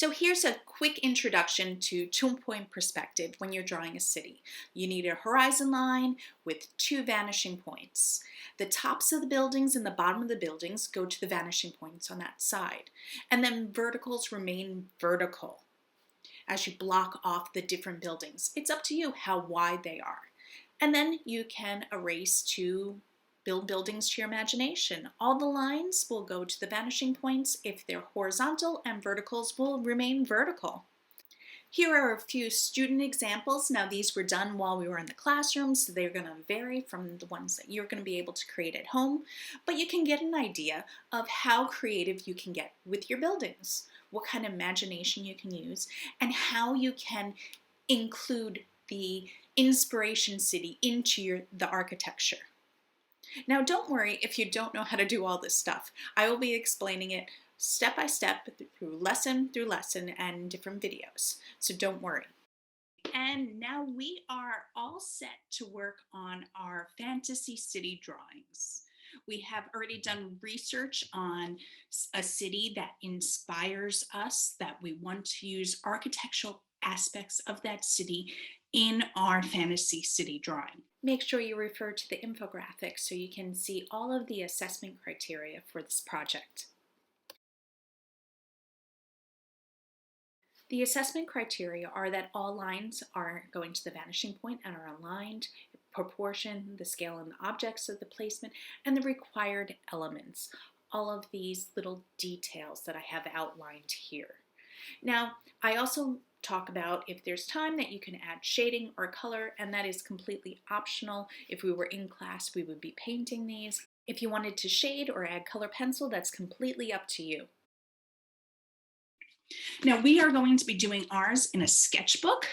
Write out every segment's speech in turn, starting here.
So here's a quick introduction to two-point perspective when you're drawing a city. You need a horizon line with two vanishing points. The tops of the buildings and the bottom of the buildings go to the vanishing points on that side. And then verticals remain vertical as you block off the different buildings. It's up to you how wide they are. And then you can erase to build buildings to your imagination. All the lines will go to the vanishing points if they're horizontal, and verticals will remain vertical. Here are a few student examples. Now these were done while we were in the classroom, so they're going to vary from the ones that you're going to be able to create at home, but you can get an idea of how creative you can get with your buildings, what kind of imagination you can use, and how you can include the inspiration city into the architecture. Now don't worry if you don't know how to do all this stuff. I will be explaining it step by step through lesson and different videos. So don't worry. And now we are all set to work on our fantasy city drawings. We have already done research on a city that inspires us, that we want to use architectural aspects of that city in our fantasy city drawing. Make sure you refer to the infographic so you can see all of the assessment criteria for this project. The assessment criteria are that all lines are going to the vanishing point and are aligned, proportion, the scale and the objects of the placement, and the required elements. All of these little details that I have outlined here. Now, I also talk about if there's time that you can add shading or color, and that is completely optional. If we were in class, we would be painting these. If you wanted to shade or add color pencil, that's completely up to you. Now we are going to be doing ours in a sketchbook.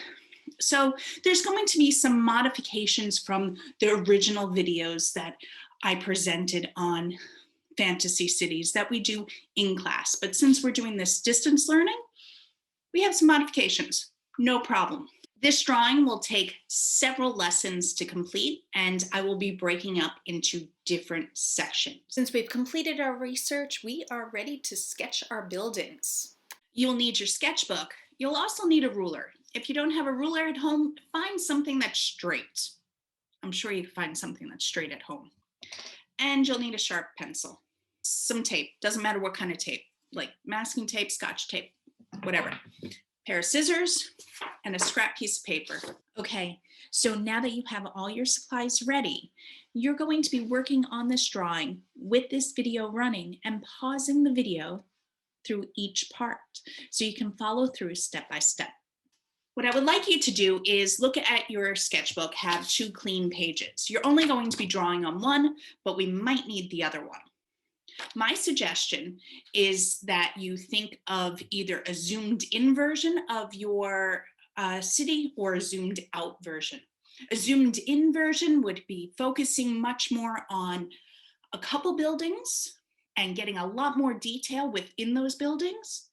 So there's going to be some modifications from the original videos that I presented on fantasy cities that we do in class. But since we're doing this distance learning, we have some modifications, no problem. This drawing will take several lessons to complete, and I will be breaking up into different sections. Since we've completed our research, we are ready to sketch our buildings. You'll need your sketchbook. You'll also need a ruler. If you don't have a ruler at home, find something that's straight. I'm sure you can find something that's straight at home. And you'll need a sharp pencil. Some tape, doesn't matter what kind of tape, like masking tape, scotch tape, whatever. Pair of scissors and a scrap piece of paper. Okay, so now that you have all your supplies ready, you're going to be working on this drawing with this video running and pausing the video through each part so you can follow through step by step. What I would like you to do is look at your sketchbook, have 2 clean pages. You're only going to be drawing on one, but we might need the other one. My suggestion is that you think of either a zoomed in version of your city or a zoomed out version. A zoomed in version would be focusing much more on a couple buildings and getting a lot more detail within those buildings.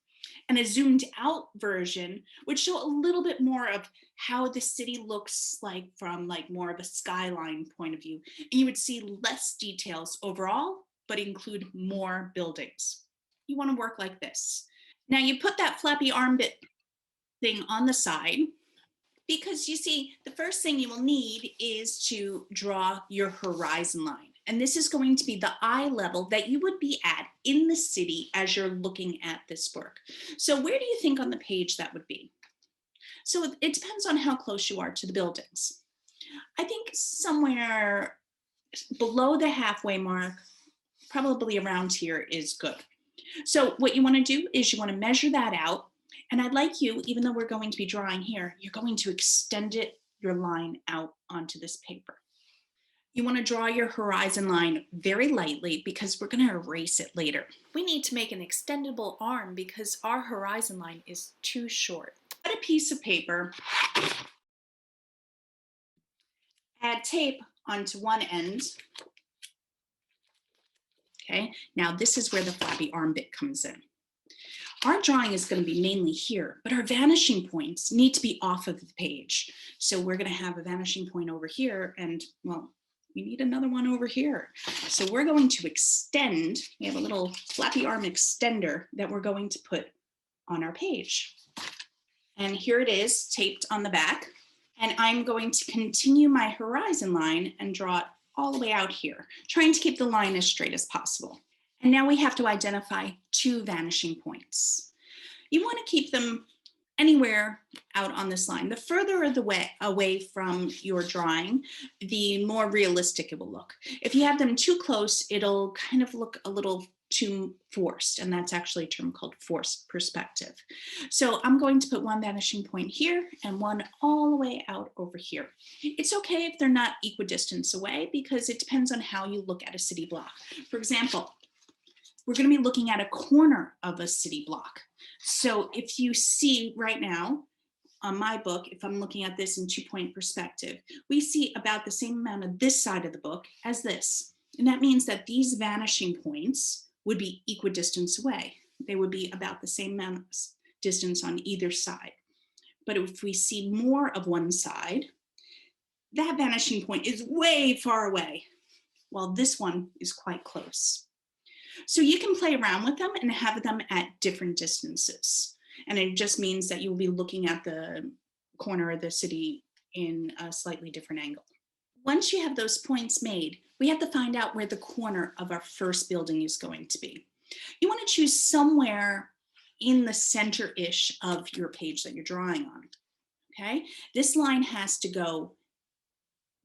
And a zoomed out version would show a little bit more of how the city looks like from more of a skyline point of view. And you would see less details overall, but include more buildings. You want to work like this. Now you put that flappy armpit thing on the side because you see, the first thing you will need is to draw your horizon line. And this is going to be the eye level that you would be at in the city as you're looking at this work. So where do you think on the page that would be? So it depends on how close you are to the buildings. I think somewhere below the halfway mark, probably around here is good. So what you want to do is you want to measure that out. And I'd like you, even though we're going to be drawing here, you're going to extend your line out onto this paper. You want to draw your horizon line very lightly because we're going to erase it later. We need to make an extendable arm because our horizon line is too short. Cut a piece of paper, add tape onto one end. Okay, now this is where the flappy arm bit comes in. Our drawing is going to be mainly here, but our vanishing points need to be off of the page. So we're going to have a vanishing point over here, and well, we need another one over here. So we're going to extend, we have a little flappy arm extender that we're going to put on our page. And here it is taped on the back. And I'm going to continue my horizon line and draw it all the way out here, trying to keep the line as straight as possible. And now we have to identify 2 vanishing points. You want to keep them anywhere out on this line. The further away from your drawing, the more realistic it will look. If you have them too close, it'll kind of look a little too forced, and that's actually a term called forced perspective. So I'm going to put 1 vanishing point here and 1 all the way out over here. It's okay if they're not equidistant away, because it depends on how you look at a city block. For example, we're going to be looking at a corner of a city block. So if you see right now on my book, if I'm looking at this in 2-point perspective, we see about the same amount of this side of the book as this. And that means that these vanishing points would be equidistant away. They would be about the same amount of distance on either side. But if we see more of one side, that vanishing point is way far away, while this one is quite close. So you can play around with them and have them at different distances. And it just means that you'll be looking at the corner of the city in a slightly different angle. Once you have those points made, we have to find out where the corner of our first building is going to be. You want to choose somewhere in the center-ish of your page that you're drawing on, okay? This line has to go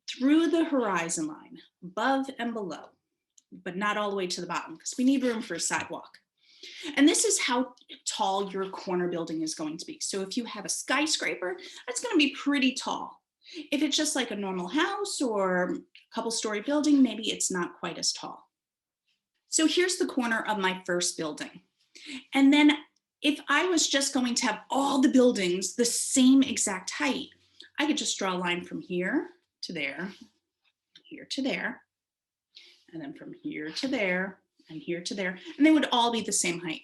through the horizon line, above and below, but not all the way to the bottom, because we need room for a sidewalk. And this is how tall your corner building is going to be. So if you have a skyscraper, that's going to be pretty tall. If it's just like a normal house or a couple-story building, maybe it's not quite as tall. So here's the corner of my first building. And then if I was just going to have all the buildings the same exact height, I could just draw a line from here to there, here to there, and then from here to there, and here to there, and they would all be the same height.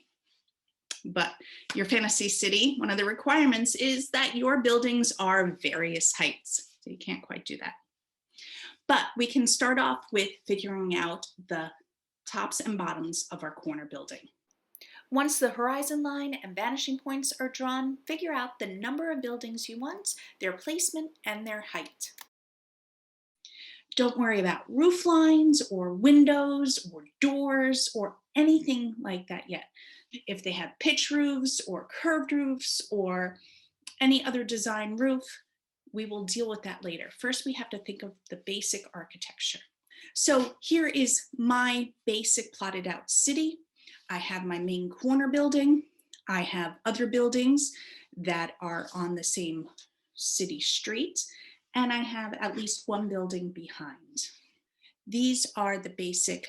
But your fantasy city, one of the requirements is that your buildings are various heights. So you can't quite do that. But we can start off with figuring out the tops and bottoms of our corner building. Once the horizon line and vanishing points are drawn, figure out the number of buildings you want, their placement, and their height. Don't worry about roof lines or windows or doors or anything like that yet. If they have pitch roofs or curved roofs or any other design roof, we will deal with that later. First, we have to think of the basic architecture. So here is my basic plotted out city. I have my main corner building. I have other buildings that are on the same city street, and I have at least one building behind. These are the basic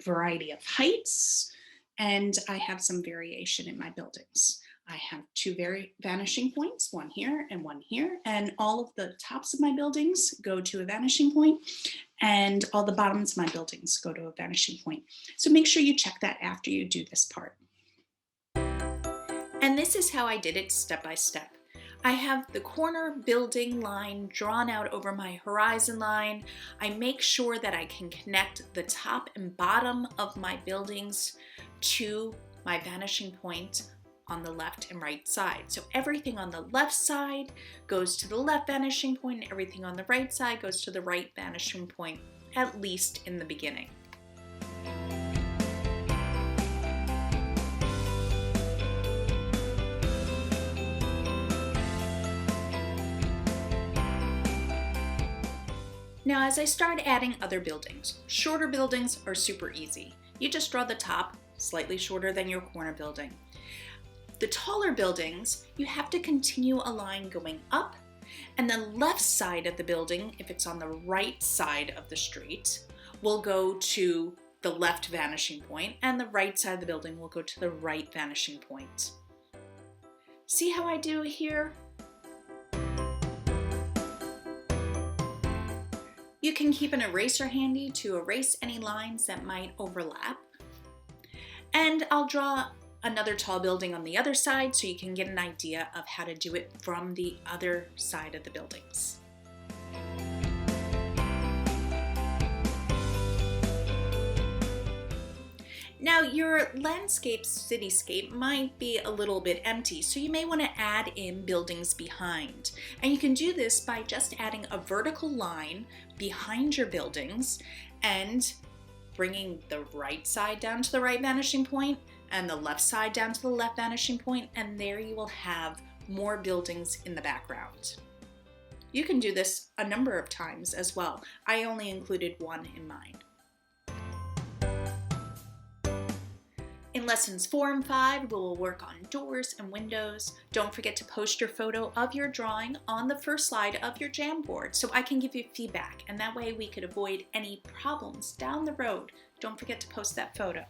variety of heights, and I have some variation in my buildings. I have 2 vanishing points, one here and one here, and all of the tops of my buildings go to a vanishing point, and all the bottoms of my buildings go to a vanishing point. So make sure you check that after you do this part. And this is how I did it step by step. I have the corner building line drawn out over my horizon line. I make sure that I can connect the top and bottom of my buildings to my vanishing point on the left and right side. So everything on the left side goes to the left vanishing point, and everything on the right side goes to the right vanishing point, at least in the beginning. Now, as I start adding other buildings, shorter buildings are super easy. You just draw the top, slightly shorter than your corner building. The taller buildings, you have to continue a line going up, and the left side of the building, if it's on the right side of the street, will go to the left vanishing point, and the right side of the building will go to the right vanishing point. See how I do it here? You can keep an eraser handy to erase any lines that might overlap. And I'll draw another tall building on the other side so you can get an idea of how to do it from the other side of the buildings. Now your landscape cityscape might be a little bit empty, so you may want to add in buildings behind. And you can do this by just adding a vertical line behind your buildings and bringing the right side down to the right vanishing point and the left side down to the left vanishing point, and there you will have more buildings in the background. You can do this a number of times as well. I only included one in mine. In lessons 4 and 5, we will work on doors and windows. Don't forget to post your photo of your drawing on the first slide of your Jamboard so I can give you feedback, and that way we could avoid any problems down the road. Don't forget to post that photo.